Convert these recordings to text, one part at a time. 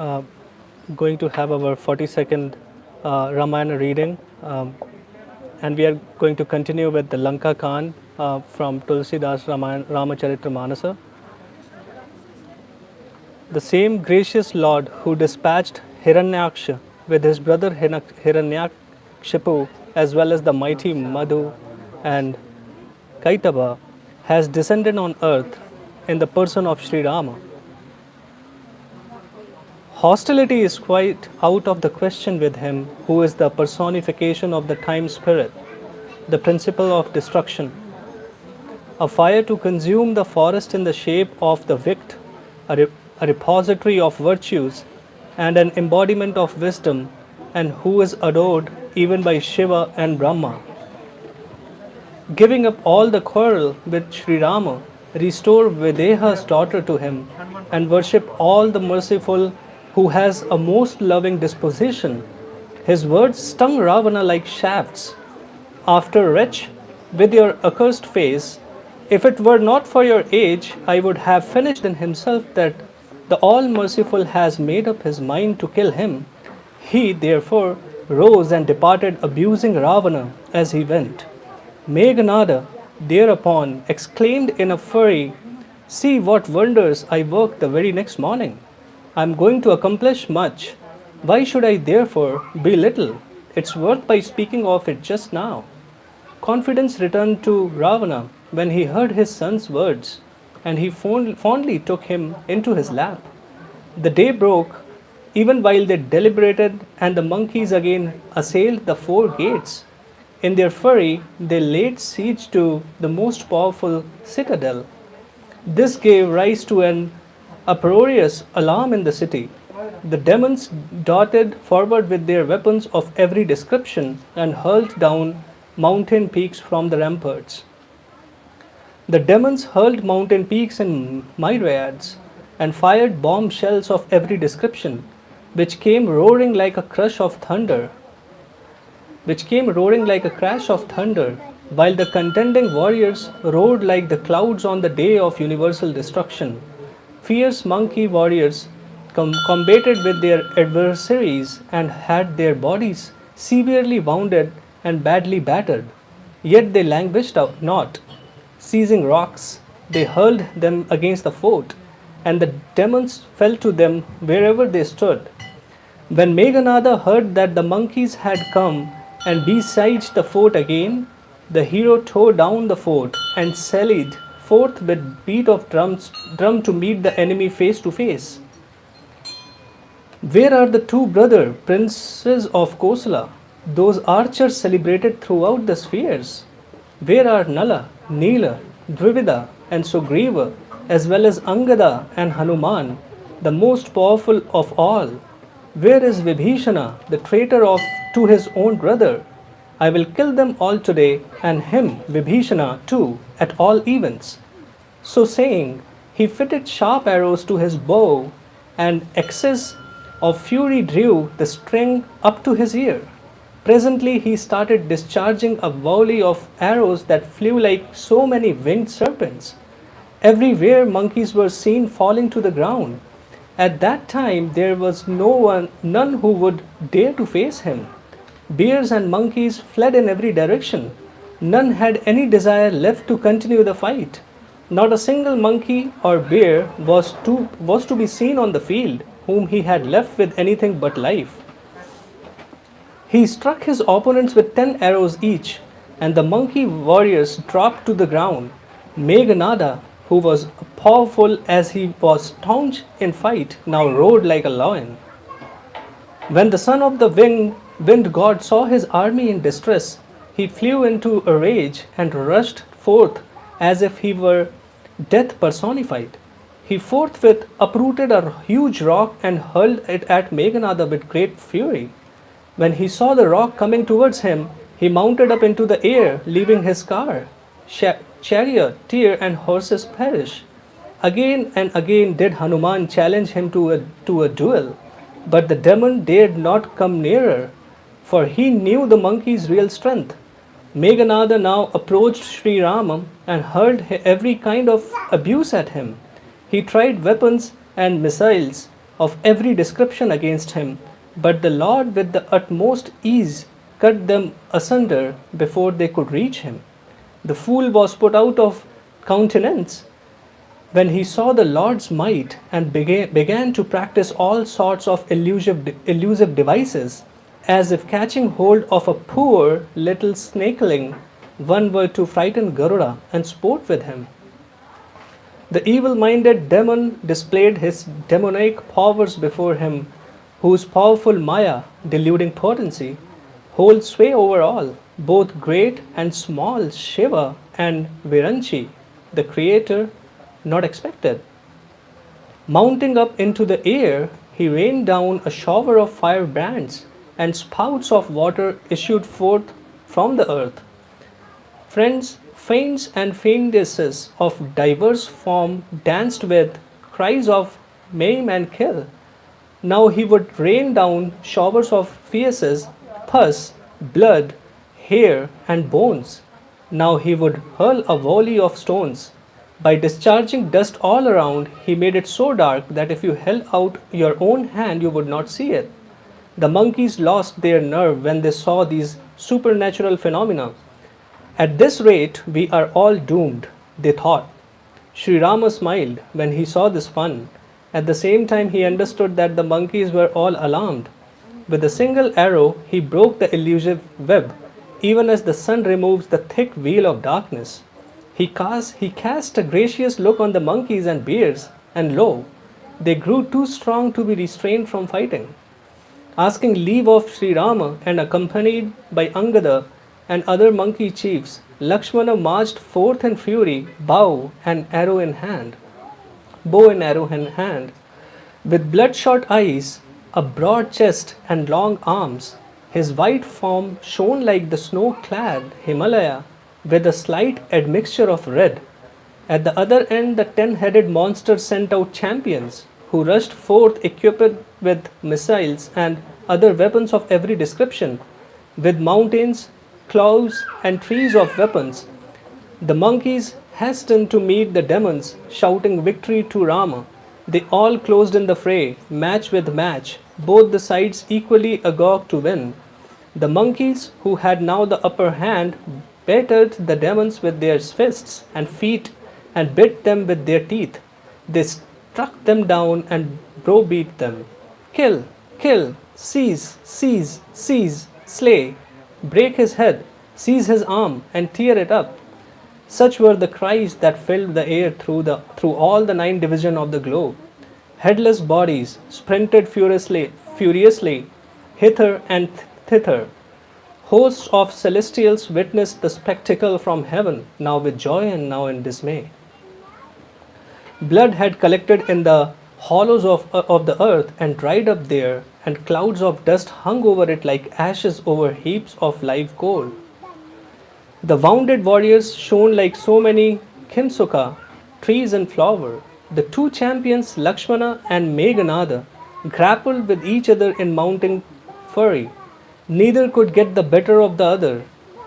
uh, going to have our 42nd Ramayana reading, and we are going to continue with the Lanka Khan from Tulsidas Ramacharitra. The same gracious Lord who dispatched Hiranyaksha with his brother Hiranyakshipu, as well as the mighty Madhu and Kaitaba, has descended on earth in the person of Sri Rama. Hostility is quite out of the question with him who is the personification of the time spirit, the principle of destruction. A fire to consume the forest in the shape of the wicked, a repository of virtues, and an embodiment of wisdom, and who is adored even by Shiva and Brahma. Giving up all the quarrel with Sri Rama, restore Videha's daughter to him, and worship all the merciful who has a most loving disposition. His words stung Ravana like shafts. After, wretch, with your accursed face, if it were not for your age, I would have finished in himself that the all merciful has made up his mind to kill him. He, therefore, rose and departed, abusing Ravana as he went. Meghanada thereupon exclaimed in a fury, "See what wonders I worked the very next morning. I am going to accomplish much. Why should I therefore belittle its worth by speaking of it just now?" Confidence returned to Ravana when he heard his son's words, and he fondly took him into his lap. The day broke, even while they deliberated, and the monkeys again assailed the four gates. In their fury, they laid siege to the most powerful citadel. This gave rise to an uproarious alarm in the city. The demons darted forward with their weapons of every description and hurled down mountain peaks from the ramparts. The demons hurled mountain peaks and myriads and fired bomb shells of every description, which came roaring like a crash of thunder, while the contending warriors roared like the clouds on the day of universal destruction. Fierce monkey warriors combated with their adversaries and had their bodies severely wounded and badly battered. Yet they languished not. Seizing rocks, they hurled them against the fort, and the demons fell to them wherever they stood. When Meghanada heard that the monkeys had come and besieged the fort again, the hero tore down the fort and sallied forth with beat of drum to meet the enemy face to face. Where are the two brother princes of Kosala, those archers celebrated throughout the spheres? Where are Nala, Nila, Dvivida, and Sugriva, as well as Angada and Hanuman, the most powerful of all? Where is Vibhishana, the traitor to his own brother? I will kill them all today, and him, Vibhishana, too, at all events. So saying, he fitted sharp arrows to his bow, and excess of fury drew the string up to his ear. Presently he started discharging a volley of arrows that flew like so many winged serpents. Everywhere monkeys were seen falling to the ground. At that time there was none who would dare to face him. Bears and monkeys fled in every direction. None had any desire left to continue the fight. Not a single monkey or bear was to be seen on the field whom he had left with anything but life. He struck his opponents with 10 arrows each, and the monkey warriors dropped to the ground. Meghanada, who was powerful as he was staunch in fight, now roared like a lion. When the son of the wind god saw his army in distress, he flew into a rage and rushed forth as if he were death personified. He forthwith uprooted a huge rock and hurled it at Meghanada with great fury. When he saw the rock coming towards him, he mounted up into the air, leaving his car, chariot, tear, and horses perish. Again and again did Hanuman challenge him to a duel, but the demon dared not come nearer, for he knew the monkey's real strength. Meghanada now approached Sri Rama and hurled every kind of abuse at him. He tried weapons and missiles, of every description against him, but the Lord with the utmost ease cut them asunder before they could reach him. The fool was put out of countenance when he saw the Lord's might and began to practice all sorts of elusive devices, as if catching hold of a poor little snakeling, one were to frighten Garuda and sport with him. The evil minded demon displayed his demoniac powers before him, whose powerful Maya, deluding potency, holds sway over all, both great and small Shiva and Viranchi, the creator, not expected. Mounting up into the air, he rained down a shower of firebrands, and spouts of water issued forth from the earth. Friends, feints and feignesses of diverse form danced with cries of maim and kill. Now he would rain down showers of fierces, pus, blood, hair, and bones. Now he would hurl a volley of stones. By discharging dust all around, he made it so dark that if you held out your own hand, you would not see it. The monkeys lost their nerve when they saw these supernatural phenomena. At this rate, we are all doomed, they thought. Sri Rama smiled when he saw this fun. At the same time, he understood that the monkeys were all alarmed. With a single arrow, he broke the elusive web, even as the sun removes the thick veil of darkness. He cast a gracious look on the monkeys and bears, and lo, they grew too strong to be restrained from fighting. Asking leave of Sri Rama and accompanied by Angada and other monkey chiefs, Lakshmana marched forth in fury, bow and arrow in hand. With bloodshot eyes, a broad chest, and long arms, his white form shone like the snow-clad Himalaya with a slight admixture of red. At the other end, the 10-headed monster sent out champions who rushed forth equipped with missiles and other weapons of every description, with mountains, clouds, and trees of weapons. The monkeys hastened to meet the demons, shouting victory to Rama. They all closed in the fray, match with match, both the sides equally agog to win. The monkeys, who had now the upper hand, battered the demons with their fists and feet and bit them with their teeth. They struck them down and browbeat them. Kill, kill, seize, seize, seize, slay, break his head, seize his arm, and tear it up. Such were the cries that filled the air through all the 9 divisions of the globe. Headless bodies sprinted furiously hither and thither. Hosts of celestials witnessed the spectacle from heaven, now with joy and now in dismay. Blood had collected in the hollows of the earth and dried up there, and clouds of dust hung over it like ashes over heaps of live coal. The wounded warriors shone like so many kimsuka, trees in flower. The 2 champions, Lakshmana and Meghanada, grappled with each other in mounting fury. Neither could get the better of the other.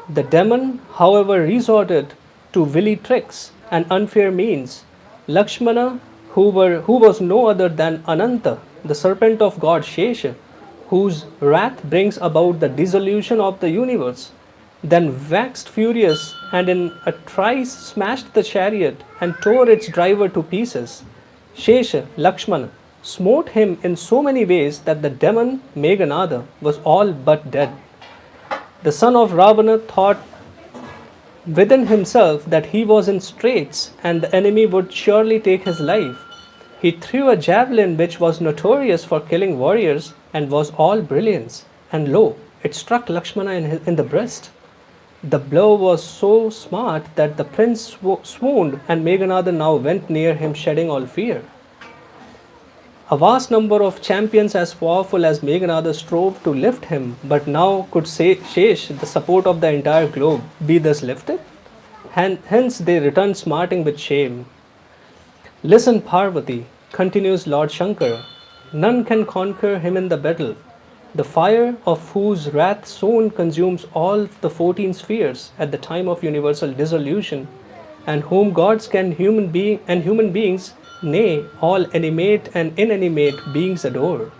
The demon, however, resorted to wily tricks and unfair means. Lakshmana, who was no other than Ananta, the serpent of God Shesha, whose wrath brings about the dissolution of the universe, then waxed furious and in a trice smashed the chariot and tore its driver to pieces. Shesha, Lakshmana, smote him in so many ways that the demon Meghanada was all but dead. The son of Ravana thought within himself that he was in straits and the enemy would surely take his life. He threw a javelin which was notorious for killing warriors and was all brilliance, and lo, it struck Lakshmana in the breast. The blow was so smart that the prince swooned, and Meghanada now went near him, shedding all fear. A vast number of champions as powerful as Meghanada strove to lift him, but now could Shesh, the support of the entire globe, be thus lifted? Hence they returned smarting with shame. Listen, Parvati, continues Lord Shankara, none can conquer him in the battle, the fire of whose wrath soon consumes all the 14 spheres at the time of universal dissolution, and whom gods and human beings nay, all animate and inanimate beings adore.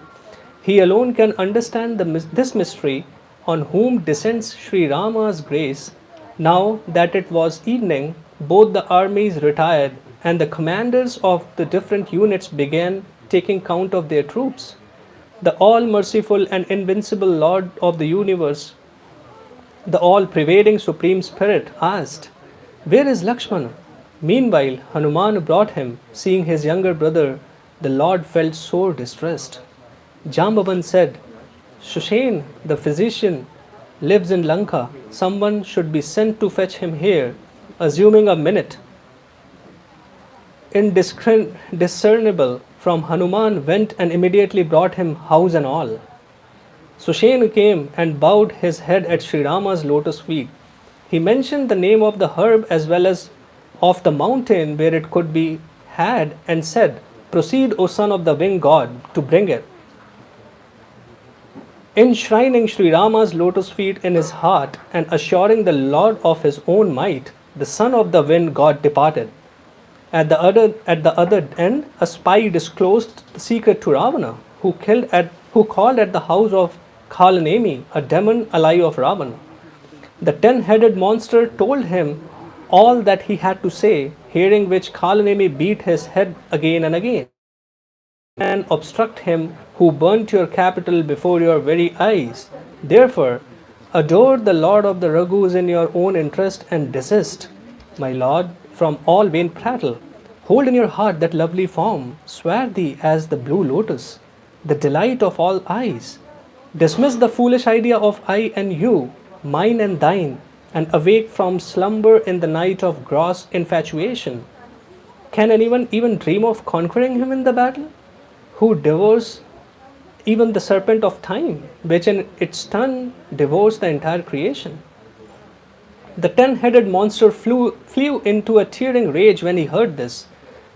He alone can understand this mystery, on whom descends Sri Rama's grace. Now that it was evening, both the armies retired, and the commanders of the different units began taking count of their troops. The all merciful and invincible Lord of the universe, the all pervading Supreme Spirit, asked, "Where is Lakshmana?" Meanwhile, Hanuman brought him. Seeing his younger brother, the Lord felt sore distressed. Jambavan said, "Shushen, the physician, lives in Lanka. Someone should be sent to fetch him here." Assuming a minute, indiscernible from Hanuman, went and immediately brought him house and all. Sushen came and bowed his head at Sri Rama's lotus feet. He mentioned the name of the herb as well as of the mountain where it could be had and said, "Proceed, O son of the winged god, to bring it." Enshrining Sri Rama's lotus feet in his heart and assuring the Lord of his own might, the son of the wind god departed. At the other end, a spy disclosed the secret to Ravana, who called at the house of Kalanemi, a demon ally of Ravana. The 10-headed monster told him all that he had to say, hearing which Kalanemi beat his head again and again. And obstruct him who burnt your capital before your very eyes. Therefore, adore the Lord of the Raghus in your own interest and desist, my Lord, from all vain prattle. Hold in your heart that lovely form, swear thee as the blue lotus, the delight of all eyes. Dismiss the foolish idea of I and you, mine and thine, and awake from slumber in the night of gross infatuation. Can anyone even dream of conquering him in the battle, who devours even the serpent of time, which in its turn devours the entire creation? The 10-headed monster flew into a tearing rage when he heard this.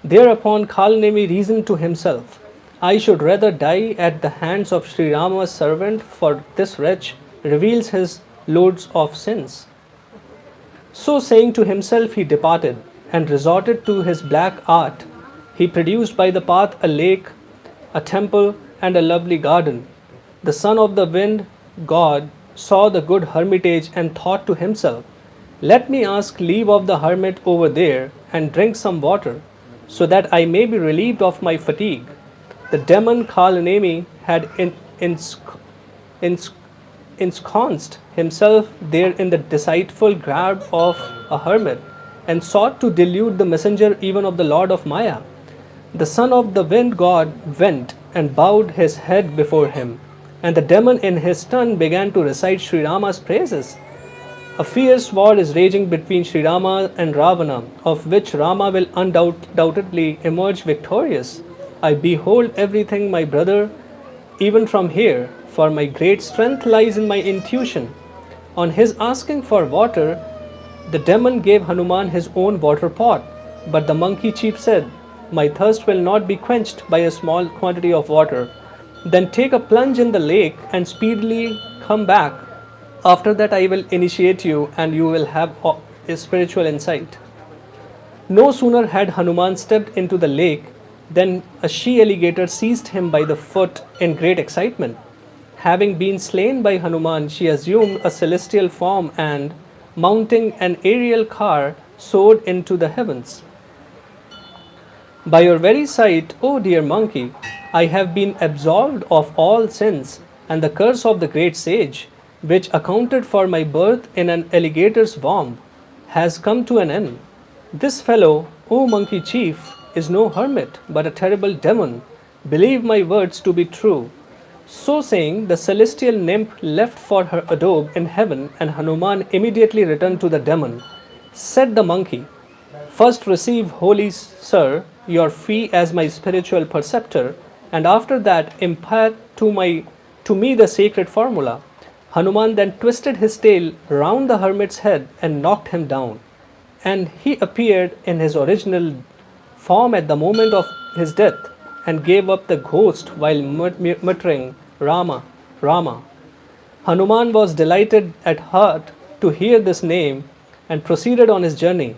Thereupon Kalanemi reasoned to himself, "I should rather die at the hands of Sri Rama's servant, for this wretch reveals his loads of sins." So saying to himself, he departed and resorted to his black art. He produced by the path a lake, a temple, and a lovely garden. The son of the wind god saw the good hermitage and thought to himself, "Let me ask leave of the hermit over there and drink some water, so that I may be relieved of my fatigue." The demon Kalanemi had ensconced himself there in the deceitful garb of a hermit and sought to delude the messenger even of the Lord of Maya. The son of the wind god went and bowed his head before him, and the demon in his turn began to recite Sri Rama's praises. A fierce war is raging between Sri Rama and Ravana, of which Rama will undoubtedly emerge victorious. I behold everything, my brother, even from here, for my great strength lies in my intuition. On his asking for water, the demon gave Hanuman his own water pot, but the monkey chief said, "My thirst will not be quenched by a small quantity of water. Then take a plunge in the lake and speedily come back. After that, I will initiate you and you will have a spiritual insight." No sooner had Hanuman stepped into the lake than a she alligator seized him by the foot in great excitement. Having been slain by Hanuman, she assumed a celestial form and, mounting an aerial car, soared into the heavens. "By your very sight, O dear monkey, I have been absolved of all sins, and the curse of the great sage, which accounted for my birth in an alligator's womb, has come to an end. This fellow, O monkey chief, is no hermit, but a terrible demon. Believe my words to be true." So saying, the celestial nymph left for her abode in heaven, and Hanuman immediately returned to the demon. Said the monkey, "First receive, holy sir, your fee as my spiritual preceptor, and after that impart to me the sacred formula." Hanuman then twisted his tail round the hermit's head and knocked him down, and he appeared in his original form at the moment of his death and gave up the ghost while muttering, "Rama, Rama." Hanuman was delighted at heart to hear this name and proceeded on his journey.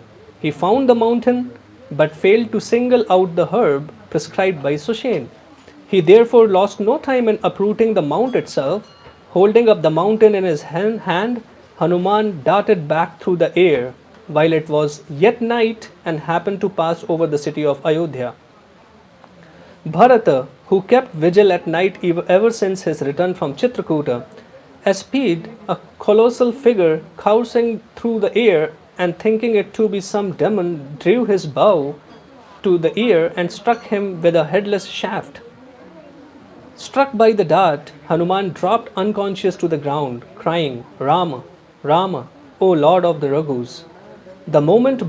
He found the mountain but failed to single out the herb prescribed by Sushen. He therefore lost no time in uprooting the mount itself. Holding up the mountain in his hand, Hanuman darted back through the air while it was yet night and happened to pass over the city of Ayodhya. Bharata, who kept vigil at night ever since his return from Chitrakuta, espied a colossal figure coursing through the air and thinking it to be some demon, drew his bow to the ear and struck him with a headless shaft. Struck by the dart, Hanuman dropped unconscious to the ground, crying, Rama, Rama, O Lord of the Raghus. The moment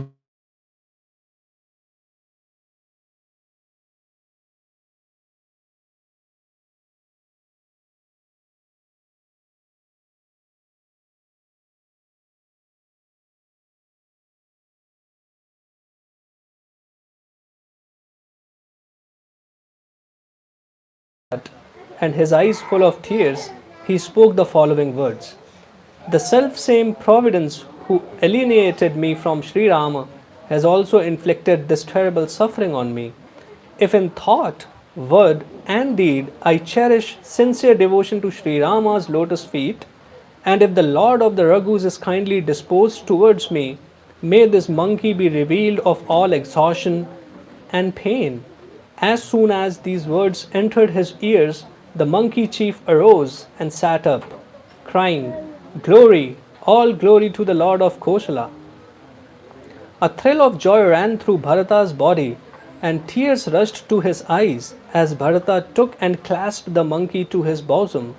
and his eyes full of tears, he spoke the following words. The self-same Providence who alienated me from Sri Rama has also inflicted this terrible suffering on me. If in thought, word, and deed I cherish sincere devotion to Sri Rama's lotus feet, and if the Lord of the Raghus is kindly disposed towards me, may this monkey be revealed of all exhaustion and pain. As soon as these words entered his ears, the monkey chief arose and sat up, crying, Glory, all glory to the Lord of Kosala. A thrill of joy ran through Bharata's body, and tears rushed to his eyes as Bharata took and clasped the monkey to his bosom.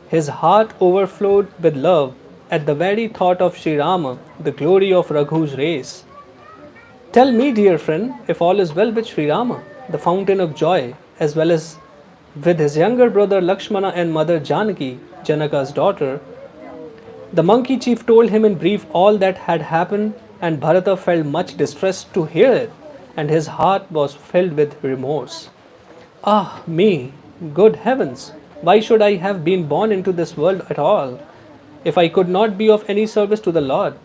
His heart overflowed with love at the very thought of Sri Rama, the glory of Raghu's race. Tell me, dear friend, if all is well with Sri Rama, the fountain of joy, as well as with his younger brother Lakshmana and mother Janaki, Janaka's daughter. The monkey chief told him in brief all that had happened, and Bharata felt much distressed to hear it, and his heart was filled with remorse. Ah, me, good heavens, why should I have been born into this world at all, if I could not be of any service to the Lord?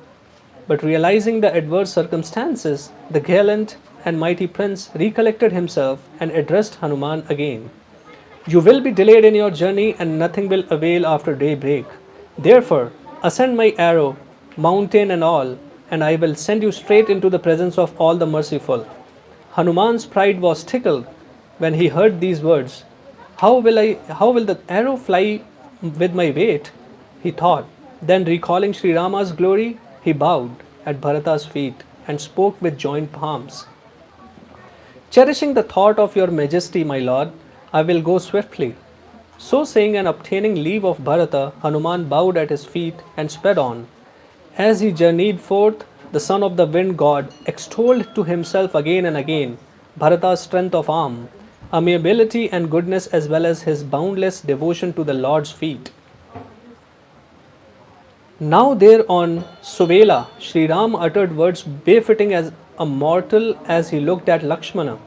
But realizing the adverse circumstances, the gallant and mighty prince recollected himself and addressed Hanuman again. You will be delayed in your journey, and nothing will avail after daybreak. Therefore, ascend my arrow, mountain and all, and I will send you straight into the presence of all the merciful. Hanuman's pride was tickled when he heard these words. How will the arrow fly with my weight? He thought. Then recalling Sri Rama's glory, he bowed at Bharata's feet and spoke with joined palms. Cherishing the thought of your majesty, my lord, I will go swiftly. So saying and obtaining leave of Bharata, Hanuman bowed at his feet and sped on. As he journeyed forth, the son of the wind god extolled to himself again and again Bharata's strength of arm, amiability and goodness, as well as his boundless devotion to the Lord's feet. Now there on Suvela, Sri Ram uttered words befitting as a mortal as he looked at Lakshmana.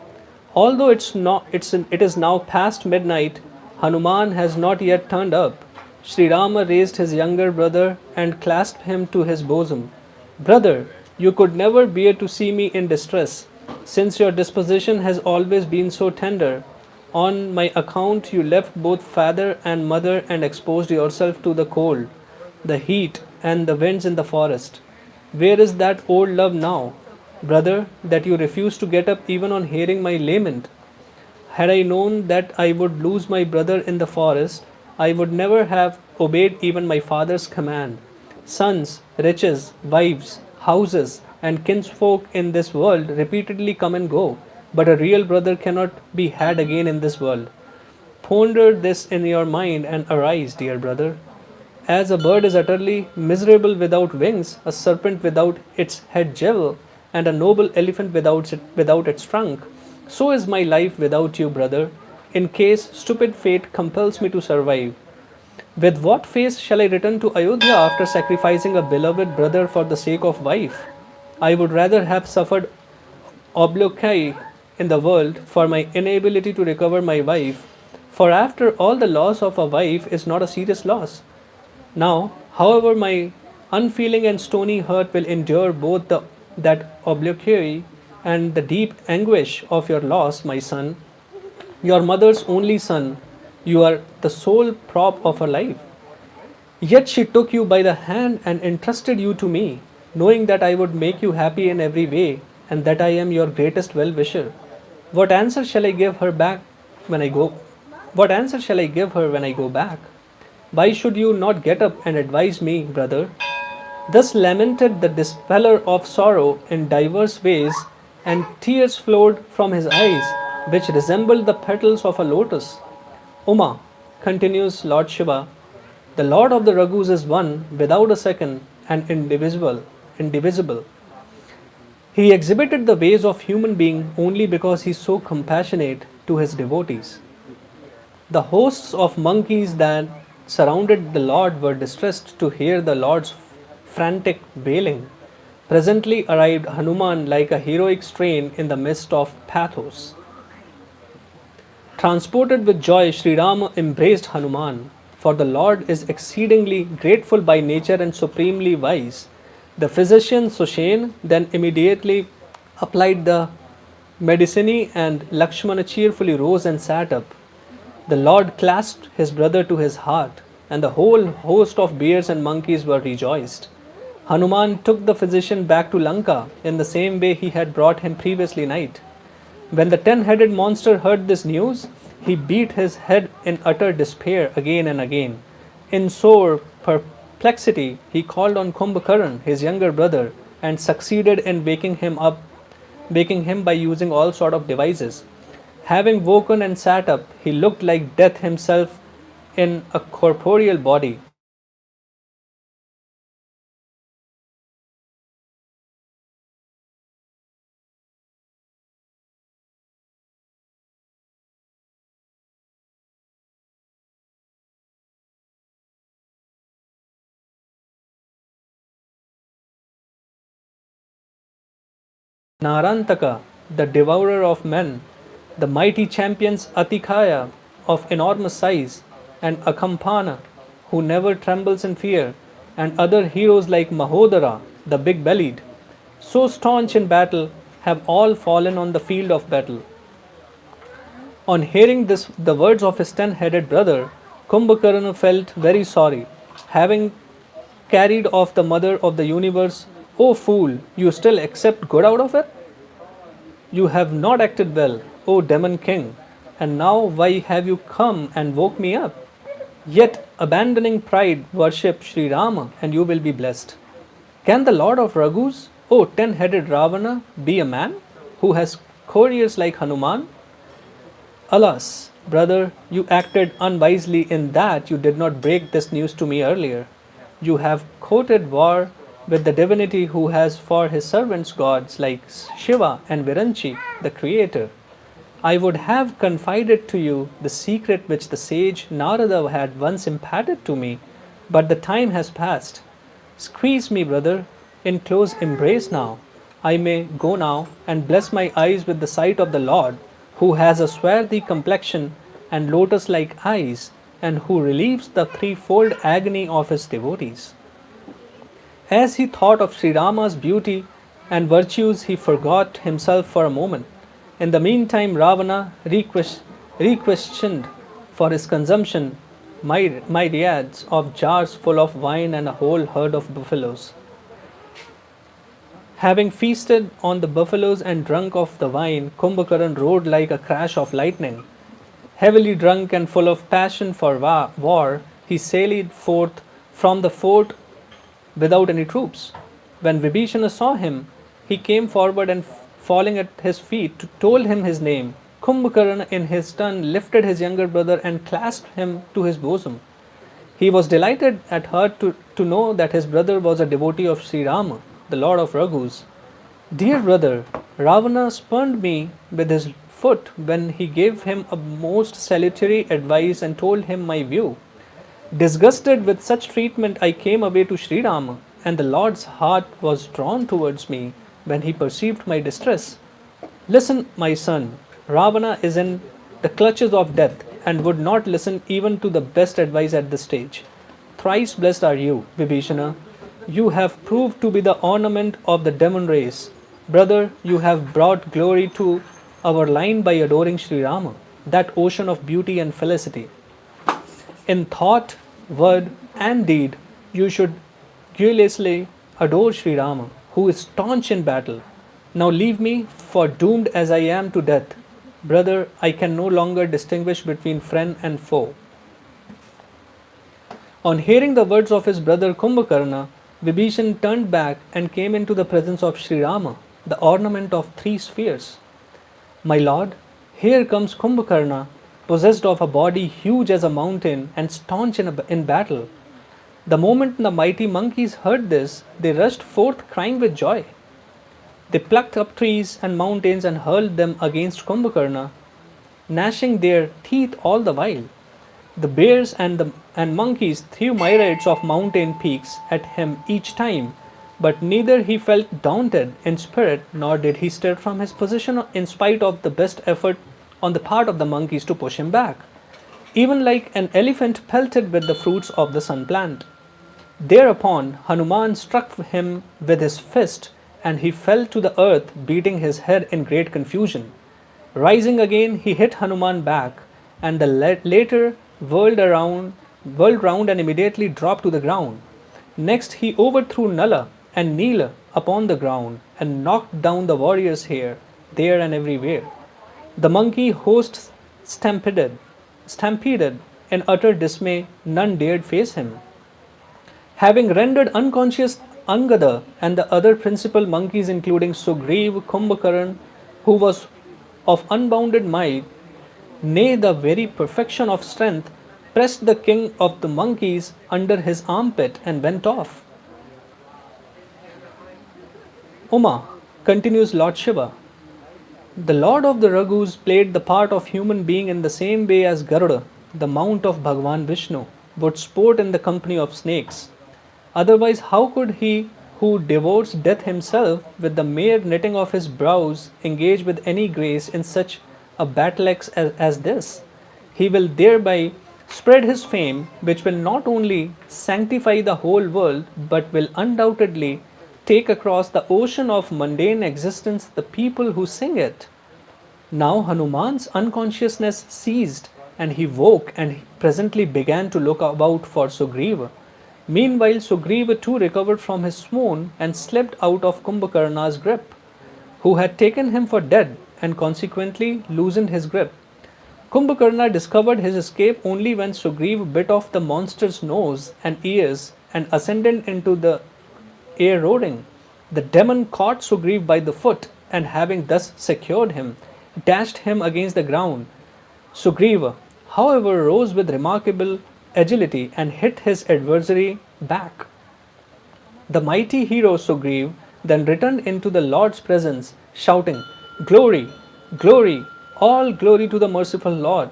Although it is now past midnight, Hanuman has not yet turned up. Sri Rama raised his younger brother and clasped him to his bosom. Brother, you could never bear to see me in distress, since your disposition has always been so tender. On my account you left both father and mother and exposed yourself to the cold, the heat, and the winds in the forest. Where is that old love now, brother, that you refuse to get up even on hearing my lament? Had I known that I would lose my brother in the forest, I would never have obeyed even my father's command. Sons, riches, wives, houses, and kinsfolk in this world repeatedly come and go, but a real brother cannot be had again in this world. Ponder this in your mind and arise, dear brother. As a bird is utterly miserable without wings, a serpent without its head jewel, and a noble elephant without its trunk, so is my life without you, brother, in case stupid fate compels me to survive. With what face shall I return to Ayodhya after sacrificing a beloved brother for the sake of wife? I would rather have suffered obloquy in the world for my inability to recover my wife, for after all the loss of a wife is not a serious loss. Now, however, my unfeeling and stony heart will endure both that obloquy and the deep anguish of your loss, my son. Your mother's only son, you are the sole prop of her life. Yet she took you by the hand and entrusted you to me, knowing that I would make you happy in every way and that I am your greatest well wisher. What answer shall I give her back when I go? What answer shall I give her when I go back? Why should you not get up and advise me, brother? Thus lamented the dispeller of sorrow in divers ways, and tears flowed from his eyes, which resembled the petals of a lotus. Uma, continues Lord Shiva, the Lord of the Raghus is one, without a second, and indivisible. He exhibited the ways of human being only because he is so compassionate to his devotees. The hosts of monkeys that surrounded the Lord were distressed to hear the Lord's frantic wailing. Presently arrived Hanuman like a heroic strain in the midst of pathos. Transported with joy, Sri Rama embraced Hanuman, for the Lord is exceedingly grateful by nature and supremely wise. The physician Sushen then immediately applied the medicine, and Lakshmana cheerfully rose and sat up. The Lord clasped his brother to his heart, and the whole host of bears and monkeys were rejoiced. Hanuman took the physician back to Lanka in the same way he had brought him previously night. When the 10-headed monster heard this news, he beat his head in utter despair again and again. In sore perplexity, he called on Kumbhakaran, his younger brother, and succeeded in waking him by using all sort of devices. Having woken and sat up, he looked like death himself in a corporeal body. Narantaka, the devourer of men, the mighty champions Atikaya of enormous size, and Akampana, who never trembles in fear, and other heroes like Mahodara, the big bellied, so staunch in battle, have all fallen on the field of battle. On hearing the words of his 10-headed brother, Kumbhakarna felt very sorry, having carried off the mother of the universe. O fool, you still accept good out of it? You have not acted well, O demon king, and now why have you come and woke me up? Yet, abandoning pride, worship Sri Rama, and you will be blessed. Can the Lord of Raghus, O 10-headed Ravana, be a man who has couriers like Hanuman? Alas, brother, you acted unwisely in that you did not break this news to me earlier. You have courted war with the divinity who has for his servants gods like Shiva and Viranchi, the creator. I would have confided to you the secret which the sage Narada had once imparted to me, but the time has passed. Squeeze me, brother, in close embrace now. I may go now and bless my eyes with the sight of the Lord, who has a swarthy complexion and lotus like eyes, and who relieves the threefold agony of his devotees. As he thought of Sri Rama's beauty and virtues, he forgot himself for a moment. In the meantime, Ravana requisitioned for his consumption myriads of jars full of wine and a whole herd of buffaloes. Having feasted on the buffaloes and drunk of the wine, Kumbhakaran rode like a crash of lightning. Heavily drunk and full of passion for war, he sallied forth from the fort without any troops. When Vibhishana saw him, he came forward and falling at his feet, told him his name. Kumbhakarna in his turn lifted his younger brother and clasped him to his bosom. He was delighted at heart to know that his brother was a devotee of Sri Rama, the Lord of Raghus. Dear brother, Ravana spurned me with his foot when he gave him a most salutary advice and told him my view. Disgusted with such treatment, I came away to Sri Rama, and the Lord's heart was drawn towards me when he perceived my distress. Listen, my son, Ravana is in the clutches of death and would not listen even to the best advice at this stage. Thrice blessed are you, Vibhishana. You have proved to be the ornament of the demon race. Brother, you have brought glory to our line by adoring Sri Rama, that ocean of beauty and felicity. In thought, word, and deed, you should guilelessly adore Sri Rama, who is staunch in battle. Now leave me, for doomed as I am to death. Brother, I can no longer distinguish between friend and foe. On hearing the words of his brother Kumbhakarna, Vibhishan turned back and came into the presence of Sri Rama, the ornament of three spheres. My lord, here comes Kumbhakarna, possessed of a body huge as a mountain and staunch in battle. The moment the mighty monkeys heard this, they rushed forth crying with joy. They plucked up trees and mountains and hurled them against Kumbhakarna, gnashing their teeth all the while. The bears and monkeys threw myriads of mountain peaks at him each time, but neither he felt daunted in spirit nor did he stir from his position in spite of the best effort on the part of the monkeys to push him back, even like an elephant pelted with the fruits of the sun plant. Thereupon Hanuman struck him with his fist, and he fell to the earth, beating his head in great confusion. Rising again, he hit Hanuman back, and the latter whirled round and immediately dropped to the ground. Next, he overthrew Nala and Neela upon the ground and knocked down the warriors here, there, and everywhere. The monkey host stampeded in utter dismay, none dared face him. Having rendered unconscious Angada and the other principal monkeys, including Sugriv, Kumbhakaran, who was of unbounded might, nay, the very perfection of strength, pressed the king of the monkeys under his armpit and went off. Uma, continues Lord Shiva, the Lord of the Raghus played the part of human being in the same way as Garuda, the mount of Bhagwan Vishnu, would sport in the company of snakes. Otherwise, how could he who devotes death himself with the mere knitting of his brows engage with any grace in such a battle as this? He will thereby spread his fame, which will not only sanctify the whole world but will undoubtedly take across the ocean of mundane existence the people who sing it. Now Hanuman's unconsciousness ceased, and he woke and presently began to look about for Sugriva. Meanwhile, Sugriva too recovered from his swoon and slipped out of Kumbhakarna's grip, who had taken him for dead and consequently loosened his grip. Kumbhakarna discovered his escape only when Sugriva bit off the monster's nose and ears and ascended into the air roaring. The demon caught Sugriva by the foot and, having thus secured him, dashed him against the ground. Sugriva, however, rose with remarkable agility and hit his adversary back. The mighty hero Sugriva then returned into the Lord's presence, shouting, Glory, glory, all glory to the merciful Lord.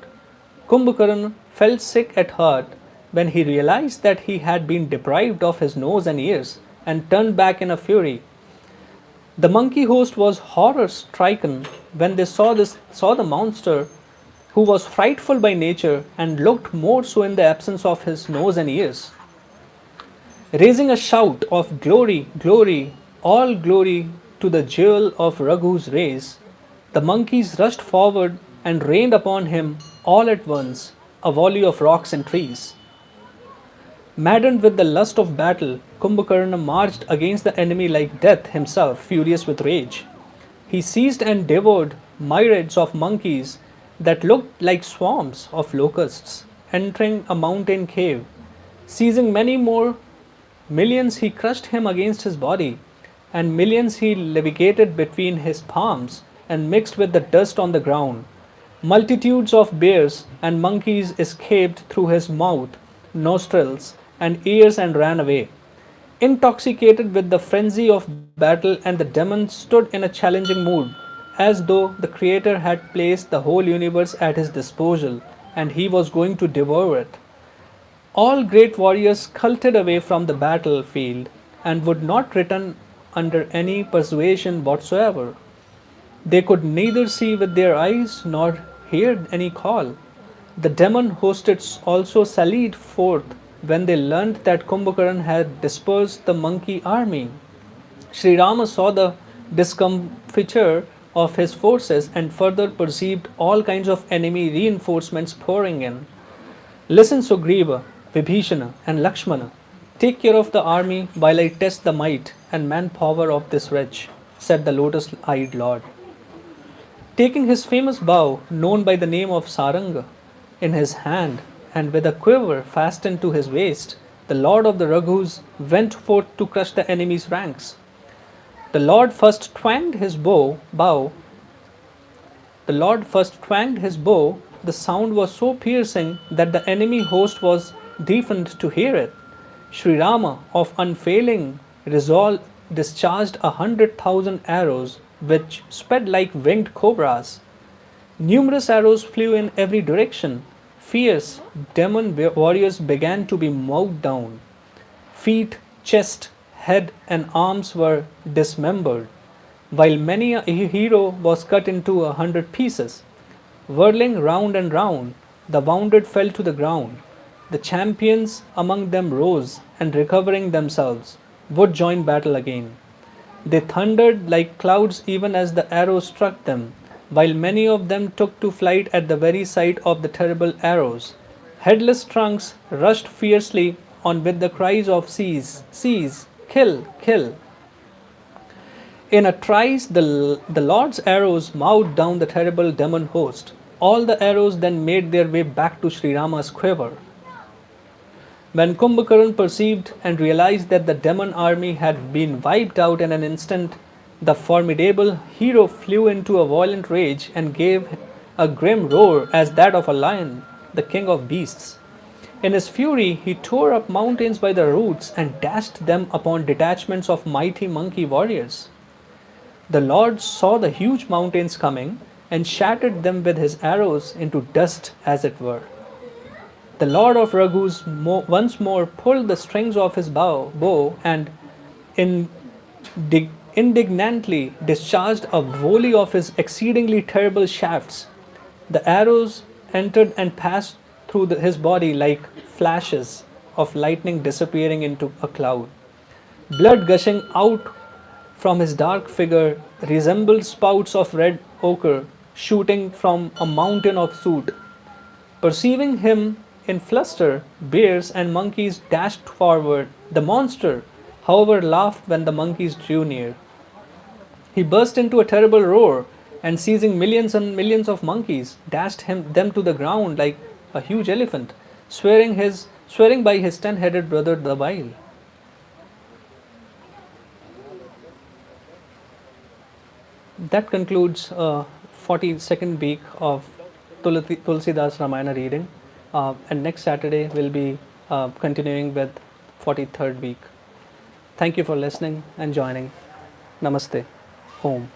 Kumbhakarna felt sick at heart when he realized that he had been deprived of his nose and ears and turned back in a fury. The monkey host was horror stricken when they saw the monster, who was frightful by nature and looked more so in the absence of his nose and ears. Raising a shout of glory, glory, all glory to the jewel of Raghu's race, the monkeys rushed forward and rained upon him all at once a volley of rocks and trees. Maddened with the lust of battle, Kumbhakarna marched against the enemy like death himself, furious with rage. He seized and devoured myriads of monkeys that looked like swarms of locusts entering a mountain cave. Seizing many more millions, he crushed him against his body, and millions he levigated between his palms and mixed with the dust on the ground. Multitudes of bears and monkeys escaped through his mouth, nostrils, and ears and ran away. Intoxicated with the frenzy of battle, and the demon stood in a challenging mood, as though the Creator had placed the whole universe at his disposal and he was going to devour it. All great warriors skulked away from the battlefield and would not return under any persuasion whatsoever. They could neither see with their eyes nor hear any call. The demon hosts also sallied forth when they learnt that Kumbhakarna had dispersed the monkey army. Sri Rama saw the discomfiture of his forces and further perceived all kinds of enemy reinforcements pouring in. Listen, Sugriva, Vibhishana, and Lakshmana. Take care of the army while I test the might and manpower of this wretch, said the lotus eyed lord. Taking his famous bow, known by the name of Saranga, in his hand and with a quiver fastened to his waist, the lord of the Raghus went forth to crush the enemy's ranks. The Lord first twanged his bow. The Lord first twanged his bow. The sound was so piercing that the enemy host was deafened to hear it. Sri Rama, of unfailing resolve, discharged 100,000 arrows, which sped like winged cobras. Numerous arrows flew in every direction. Fierce demon warriors began to be mowed down. Feet, chest, head, and arms were dismembered, while many a hero was cut into 100 pieces. Whirling round and round, the wounded fell to the ground. The champions among them rose, and recovering themselves, would join battle again. They thundered like clouds even as the arrows struck them, while many of them took to flight at the very sight of the terrible arrows. Headless trunks rushed fiercely on with the cries of seize, seize, kill, kill. In a trice, the Lord's arrows mowed down the terrible demon host. All the arrows then made their way back to Sri Rama's quiver. When Kumbhakarna perceived and realized that the demon army had been wiped out in an instant, the formidable hero flew into a violent rage and gave a grim roar as that of a lion, the king of beasts. In his fury, he tore up mountains by the roots and dashed them upon detachments of mighty monkey warriors. The Lord saw the huge mountains coming and shattered them with his arrows into dust, as it were. The Lord of Raghus once more pulled the strings of his bow and indignantly discharged a volley of his exceedingly terrible shafts. The arrows entered and passed through his body like flashes of lightning disappearing into a cloud. Blood gushing out from his dark figure resembled spouts of red ochre shooting from a mountain of soot. Perceiving him in fluster, bears and monkeys dashed forward. The monster, however, laughed when the monkeys drew near. He burst into a terrible roar and, seizing millions and millions of monkeys, dashed them to the ground like a huge elephant, swearing by his 10-headed brother the while. That concludes 42nd week of Tulsidas Ramayana reading. And next Saturday we'll be continuing with 43rd week. Thank you for listening and joining. Namaste. Om.